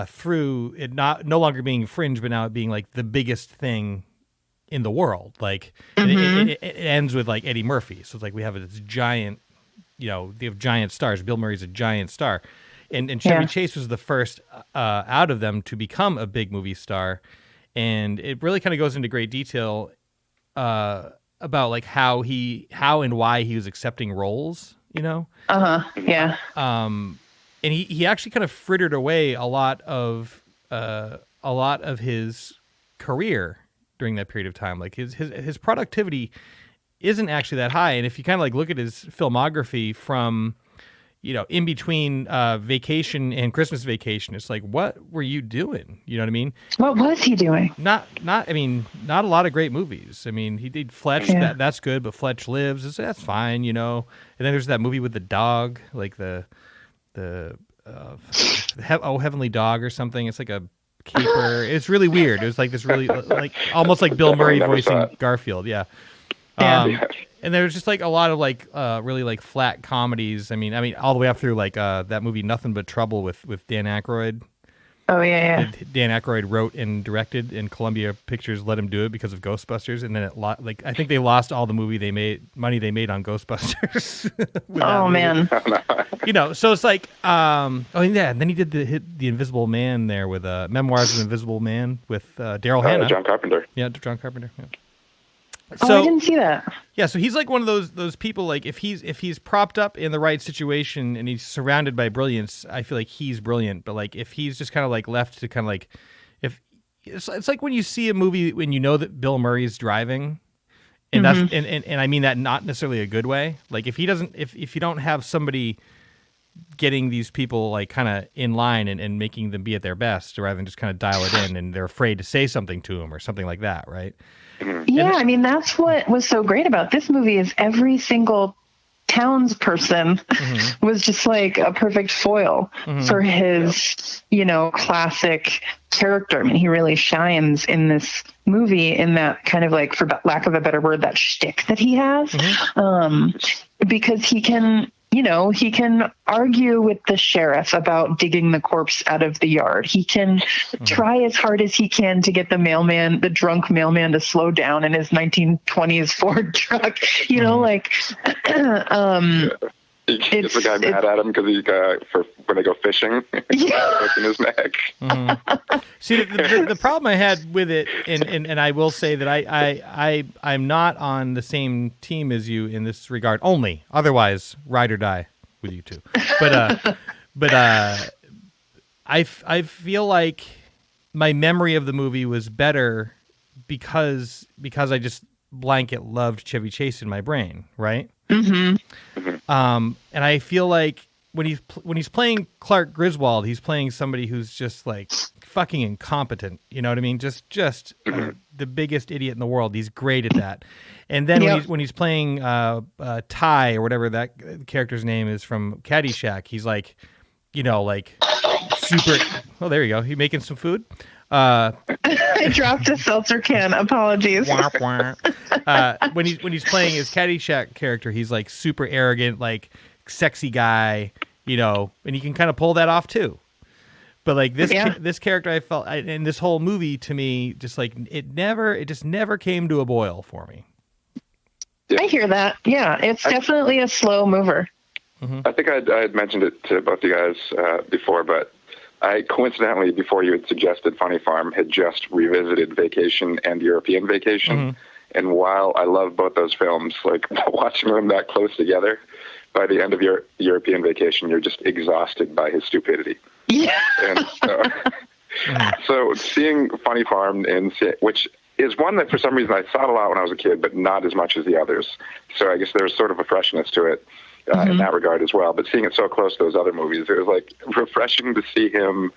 through it no longer being fringe, but now it being like the biggest thing in the world. Like it ends with like Eddie Murphy. So it's like we have this giant, you know, they have giant stars. Bill Murray's a giant star. And Chevy Chase was the first out of them to become a big movie star. And it really kind of goes into great detail about like how and why he was accepting roles, you know? Yeah. And he actually kind of frittered away a lot of his career during that period of time. Like his productivity isn't actually that high. And if you kind of like look at his filmography from, you know, in between Vacation and Christmas Vacation, it's like, what were you doing? You know what I mean? What was he doing? Not a lot of great movies. I mean, he did Fletch, that's good, but Fletch Lives, that's fine, you know. And then there's that movie with the dog, like the Heavenly Dog or something. It's like a caper. It's really weird. It was like this really like almost like Bill Murray voicing Garfield. Yeah. And there's just like a lot of like really like flat comedies. I mean all the way up through like that movie Nothing But Trouble with Dan Aykroyd. Oh yeah. Dan Aykroyd wrote and directed, and Columbia Pictures let him do it because of Ghostbusters, and then I think they lost all the money they made on Ghostbusters. Oh man. You know, so it's like and then he did the Invisible Man there with Memoirs of an Invisible Man with Daryl Hannah. John Carpenter. Yeah, John Carpenter. Yeah. So, I didn't see that. Yeah, so he's like one of those people, like if he's propped up in the right situation and he's surrounded by brilliance, I feel like he's brilliant. But like if he's just kind of like left to kind of like, if it's like when you see a movie when you know that Bill Murray's driving, and that's and I mean that not necessarily a good way. Like if you don't have somebody getting these people like kind of in line and making them be at their best, rather than just kind of dial it in and they're afraid to say something to him or something like that, right? Yeah, I mean, that's what was so great about this movie is every single townsperson was just like a perfect foil for his, you know, classic character. I mean, he really shines in this movie in that kind of like, for lack of a better word, that shtick that he has, because he can argue with the sheriff about digging the corpse out of the yard. He can try as hard as he can to get the drunk mailman to slow down in his 1920s Ford truck. You know, like, he gets the guy mad at him because when they go fishing, he's in his neck. See, the problem I had with it, and I will say that I'm not on the same team as you in this regard. Only otherwise, ride or die with you too. But I feel like my memory of the movie was better because I just blanket loved Chevy Chase in my brain, right? Mm-hmm. And I feel like when he's playing Clark Griswold, he's playing somebody who's just like fucking incompetent. You know what I mean? Just the biggest idiot in the world. He's great at that. And then when he's playing Ty or whatever that character's name is from Caddyshack, he's like, like super. Oh, there you go. You making some food? I dropped a seltzer can. Apologies. When he's playing his Caddyshack character, he's like super arrogant, like sexy guy, and he can kind of pull that off too. But like this character, I felt, and this whole movie to me, just like it just never came to a boil for me. I hear that. Yeah, it's definitely a slow mover. I think I had mentioned it to both you guys before, but I coincidentally, before you had suggested Funny Farm, had just revisited Vacation and European Vacation. Mm-hmm. And while I love both those films, like watching them that close together, by the end of your European Vacation, you're just exhausted by his stupidity. Yeah. And so seeing Funny Farm, which is one that for some reason I saw a lot when I was a kid, but not as much as the others. So I guess there's sort of a freshness to it. In that regard as well, but seeing it so close to those other movies, it was like refreshing to see him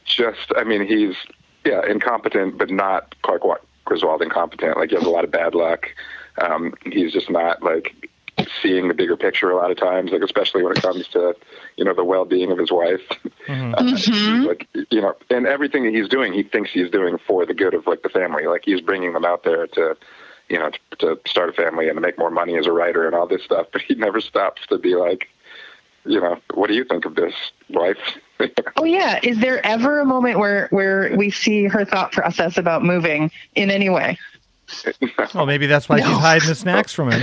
he's incompetent, but not Clark Griswold incompetent. Like he has a lot of bad luck. He's just not like seeing the bigger picture a lot of times, like especially when it comes to, the well-being of his wife. Like, and everything that he's doing, he thinks he's doing for the good of like the family. Like he's bringing them out there to start a family and to make more money as a writer and all this stuff. But he never stops to be like, what do you think of this, wife? Oh, yeah. Is there ever a moment where we see her thought process about moving in any way? Well, maybe that's why she's hiding the snacks from him.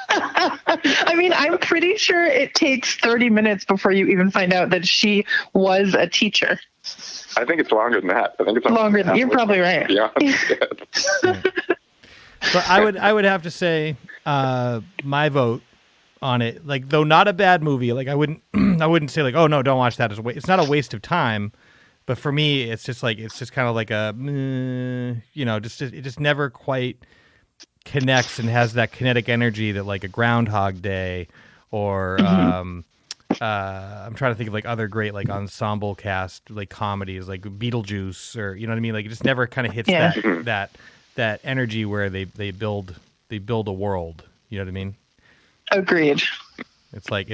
I mean, I'm pretty sure it takes 30 minutes before you even find out that she was a teacher. I think it's longer than that. I think it's longer than you're probably right. Yeah. But I would have to say my vote on it, like though not a bad movie, like I wouldn't say like, oh no, don't watch that. It's not a waste of time, but for me it's just kind of like a it just never quite connects and has that kinetic energy that like a Groundhog Day or I'm trying to think of like other great like ensemble cast like comedies like Beetlejuice or you know what I mean, like it just never kind of hits that energy where they build a world. You know what I mean? Agreed. It's like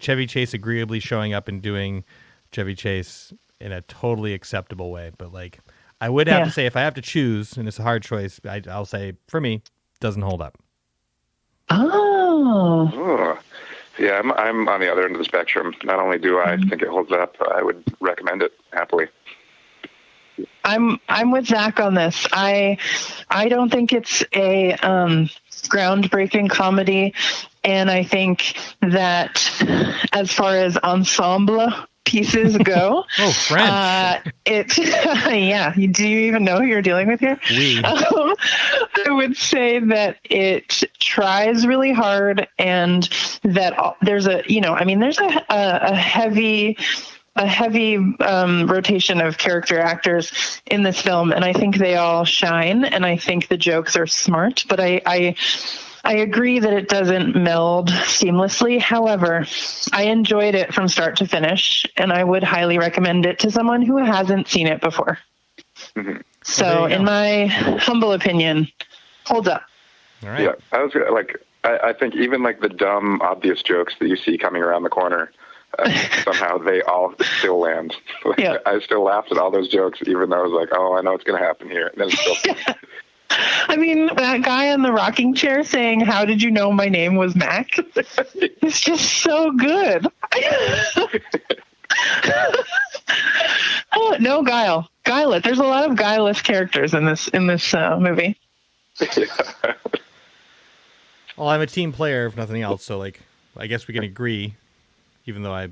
Chevy Chase agreeably showing up and doing Chevy Chase in a totally acceptable way. But like, I would have to say if I have to choose, and it's a hard choice, I'll say for me, doesn't hold up. Oh. Yeah, I'm on the other end of the spectrum. Not only do I think it holds up, I would recommend it happily. I'm with Zach on this. I don't think it's a groundbreaking comedy, and I think that as far as ensemble pieces go, French. Do you even know who you're dealing with here? Oui. I would say that it tries really hard, and that there's a heavy rotation of character actors in this film, and I think they all shine, and I think the jokes are smart, but I agree that it doesn't meld seamlessly. However, I enjoyed it from start to finish, and I would highly recommend it to someone who hasn't seen it before. Mm-hmm. So in my humble opinion, holds up. All right. Yeah, I think even like the dumb, obvious jokes that you see coming around the corner, somehow they all still land. I still laughed at all those jokes, even though I was like, oh, I know what's going to happen here. And then it's still I mean, that guy in the rocking chair saying, how did you know my name was Mac? It's just so good. No guile. Guileless. There's a lot of guileless characters in this movie. Yeah. Well, I'm a team player, if nothing else, so like I guess we can agree. Even though I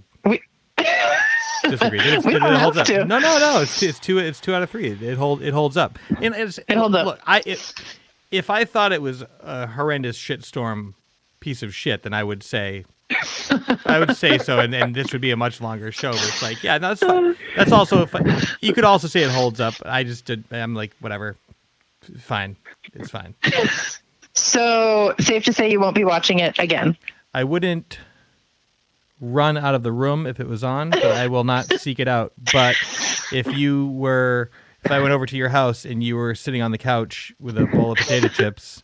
disagree, it holds up. No, it's 2 out of 3. It holds up. And it holds up. Look, if I thought it was a horrendous shitstorm piece of shit, then I would say I would say so, and this would be a much longer show. But it's like, yeah, no, that's fine. That's also you could also say it holds up. I'm like, whatever, fine, it's fine. So safe to say you won't be watching it again. I wouldn't run out of the room if it was on, but I will not seek it out. But if I went over to your house and you were sitting on the couch with a bowl of potato chips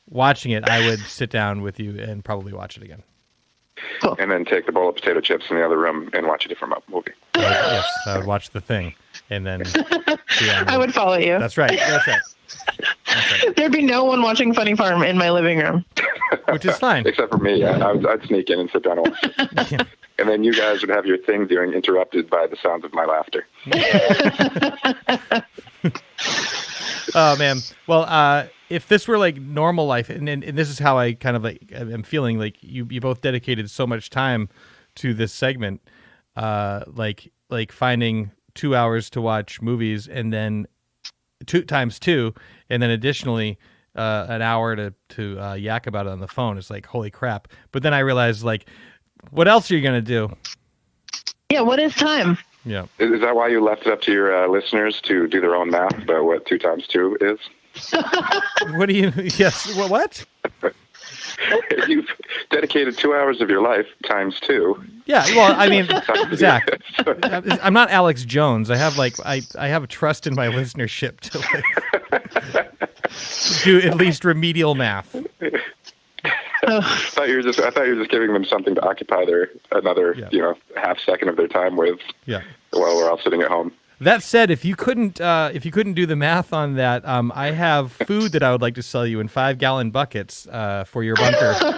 watching it, I would sit down with you and probably watch it again. Cool. And then take the bowl of potato chips in the other room and watch a different movie. Yes, I would watch The Thing, and then I would follow you. That's right. There'd be no one watching Funny Farm in my living room. Which is fine. Except for me. I'd sneak in and sit down and watch it. Yeah. And then you guys would have your thing doing interrupted by the sounds of my laughter. Oh, man. Well, if this were like normal life, and this is how I kind of like am feeling, like you both dedicated so much time to this segment, like finding 2 hours to watch movies, and then 2 times 2, and then additionally an hour to yak about it on the phone. It's like, holy crap. But then I realized, like, what else are you going to do? Yeah, what is time? Yeah. Is that why you left it up to your listeners to do their own math about what 2 times 2 is? What do you... Yes, what? You've dedicated 2 hours of your life times 2. Yeah, well, I mean, Zach, I'm not Alex Jones. I have I have a trust in my listenership to do at least remedial math. I thought you were just giving them something to occupy another half second of their time with. Yeah. While we're all sitting at home. That said, if you couldn't do the math on that, I have food that I would like to sell you in 5-gallon buckets for your bunker.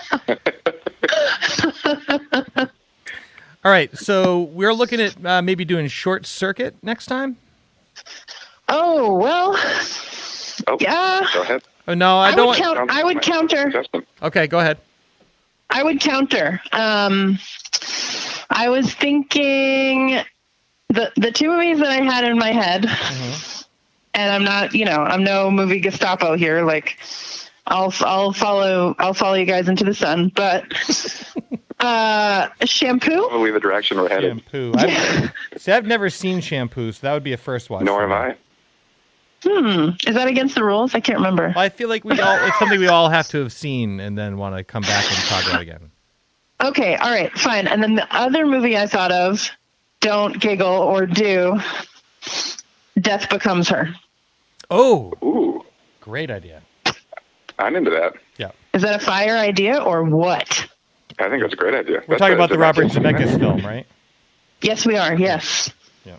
All right, so we're looking at maybe doing Short Circuit next time. Oh well. Oh, yeah. Go ahead. Oh no, I don't. I would counter. Okay, go ahead. I would counter. I was thinking the 2 movies that I had in my head, and I'm not, I'm no movie Gestapo here. Like, I'll follow you guys into the sun, but Shampoo. Probably the direction we're headed. Shampoo. I've never seen Shampoo, so that would be a first watch. Nor have I. Is that against the rules? I can't remember. Well, I feel like it's something we all have to have seen and then want to come back and talk about again. Okay, all right, fine. And then the other movie I thought of, don't giggle or do, Death Becomes Her. Oh. Ooh. Great idea. I'm into that. Yeah. Is that a fire idea or what? I think that's a great idea. We're talking about the Robert Zemeckis film, right? Yes, we are. Yes. Yeah.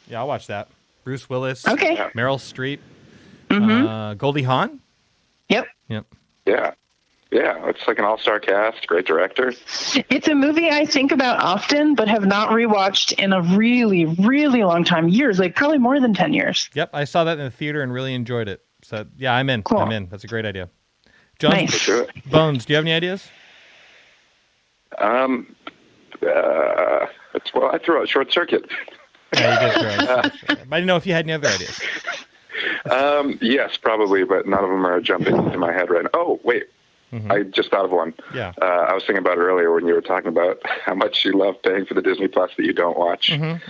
Yeah, I'll watch that. Bruce Willis. Okay. Meryl Streep. Goldie Hawn. Yep. Yeah. Yeah. It's like an all-star cast. Great director. It's a movie I think about often, but have not rewatched in a really, really long time. Years, like probably more than 10 years. Yep. I saw that in the theater and really enjoyed it. So yeah, I'm in. Cool. I'm in. That's a great idea. John, nice. Bones, do you have any ideas? I threw out Short Circuit. Yeah, you did throw out. I didn't know if you had any other ideas. Yes, probably, but none of them are jumping into my head right now. Oh, wait. I just thought of one. Yeah. I was thinking about it earlier when you were talking about how much you love paying for the Disney Plus that you don't watch. Flight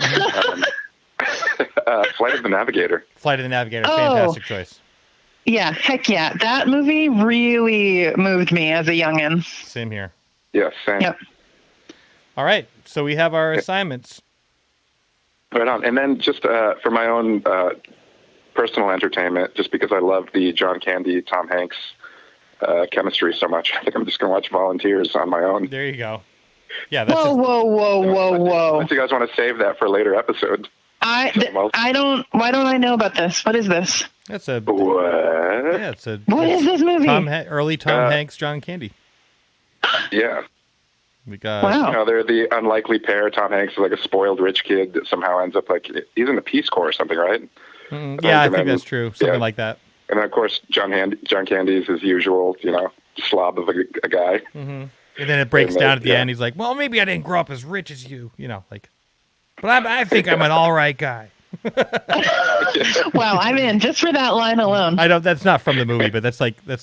of the Navigator. Flight of the Navigator, fantastic choice. Yeah, heck yeah. That movie really moved me as a youngin'. Same here. Yes, same. Yep. All right, so we have our assignments. Right on. And then just for my own personal entertainment, just because I love the John Candy, Tom Hanks chemistry so much, I think I'm just going to watch Volunteers on my own. There you go. Yeah. That's Whoa. Unless you guys want to save that for a later episode. I don't. Why don't I know about this? What is this? That's a. What? Yeah, What is this movie? Early Tom Hanks, John Candy. Yeah. We got. Wow. They're the unlikely pair. Tom Hanks is like a spoiled rich kid that somehow ends up like he's in the Peace Corps or something, right? Yeah, I think that's true. Something like that. And then of course John Candy is his usual, slob of a guy. And then it breaks down at the end. He's like, "Well, maybe I didn't grow up as rich as you, but I think I'm an all right guy." Wow, I'm in just for that line alone. I don't. That's not from the movie, but that's like That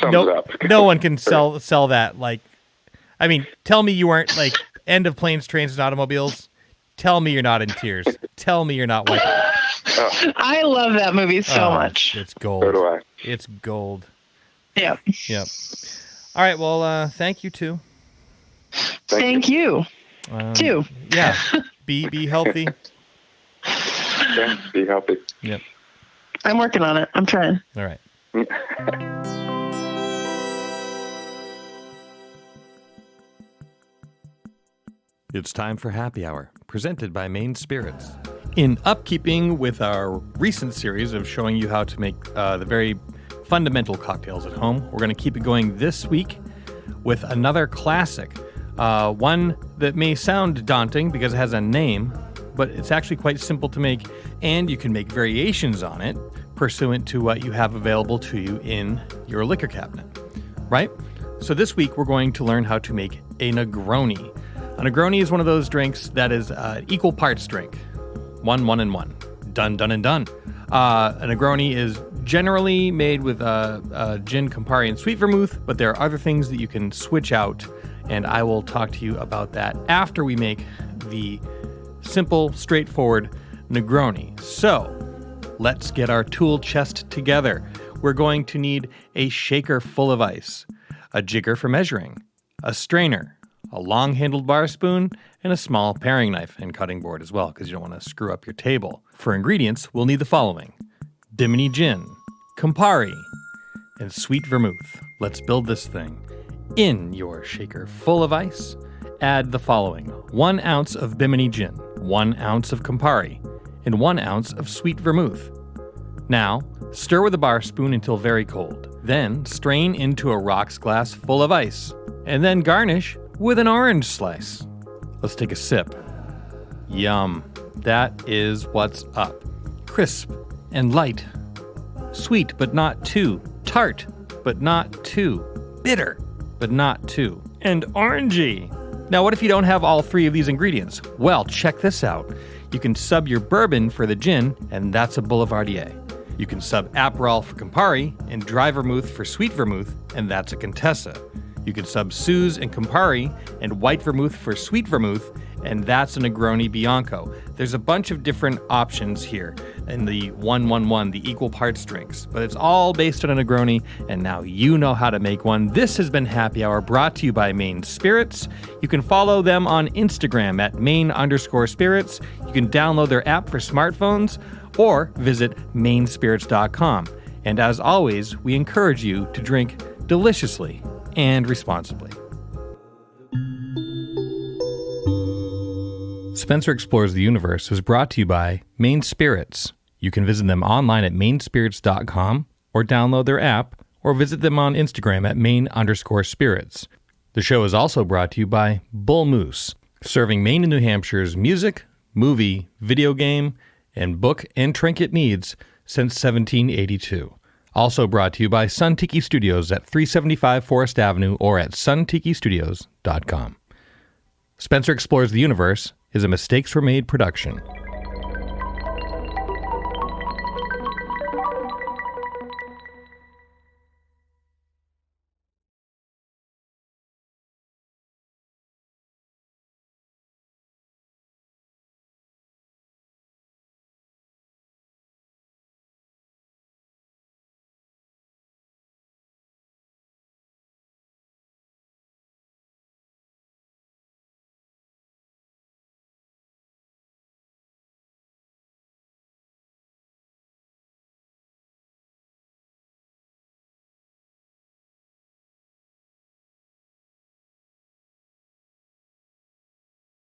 sums it up. No one can sell that like I mean, tell me you weren't like end of Planes, Trains, and Automobiles. Tell me you're not in tears. Tell me you're not wiping. I love that movie so much. It's gold. So do I. It's gold. Yep. All right. Well, thank you too. Thank you. Too. Yeah. Be healthy. Okay, be healthy. Yep. I'm working on it. I'm trying. All right. It's time for Happy Hour, presented by Maine Spirits. In upkeeping with our recent series of showing you how to make the very fundamental cocktails at home, we're going to keep it going this week with another classic. One that may sound daunting because it has a name, but it's actually quite simple to make, and you can make variations on it pursuant to what you have available to you in your liquor cabinet, right? So this week we're going to learn how to make a Negroni. A Negroni is one of those drinks that is equal parts drink. 1, 1, and 1. Done, done, and done. A Negroni is generally made with gin, Campari, and sweet vermouth, but there are other things that you can switch out, and I will talk to you about that after we make the simple, straightforward Negroni. So, let's get our tool chest together. We're going to need a shaker full of ice, a jigger for measuring, a strainer, a long-handled bar spoon, and a small paring knife and cutting board as well, because you don't want to screw up your table. For ingredients, we'll need the following: Bimini gin, Campari, and sweet vermouth. Let's build this thing. In your shaker full of ice, add the following: 1 ounce of Bimini gin, 1 ounce of Campari, and 1 ounce of sweet vermouth. Now, stir with a bar spoon until very cold. Then, strain into a rocks glass full of ice, and then garnish with an orange slice. Let's take a sip. Yum. That is what's up. Crisp and light. Sweet, but not too. Tart, but not too. Bitter, but not too. And orangey. Now, what if you don't have all 3 of these ingredients? Well, check this out. You can sub your bourbon for the gin, and that's a Boulevardier. You can sub Aperol for Campari and dry vermouth for sweet vermouth, and that's a Contessa. You can sub Suze and Campari and white vermouth for sweet vermouth, and that's a Negroni Bianco. There's a bunch of different options here in the 1-1-1, the equal parts drinks, but it's all based on a Negroni, and now you know how to make one. This has been Happy Hour, brought to you by Maine Spirits. You can follow them on Instagram at Maine_spirits. You can download their app for smartphones or visit mainspirits.com. And as always, we encourage you to drink deliciously and responsibly. Spencer Explores the Universe is brought to you by Maine Spirits. You can visit them online at mainspirits.com or download their app or visit them on Instagram at Maine_spirits. The show is also brought to you by Bull Moose, serving Maine and New Hampshire's music, movie, video game, and book and trinket needs since 1782. Also brought to you by Sun Tiki Studios at 375 Forest Avenue or at suntikistudios.com. Spencer Explores the Universe is a Mistakes Were Made production.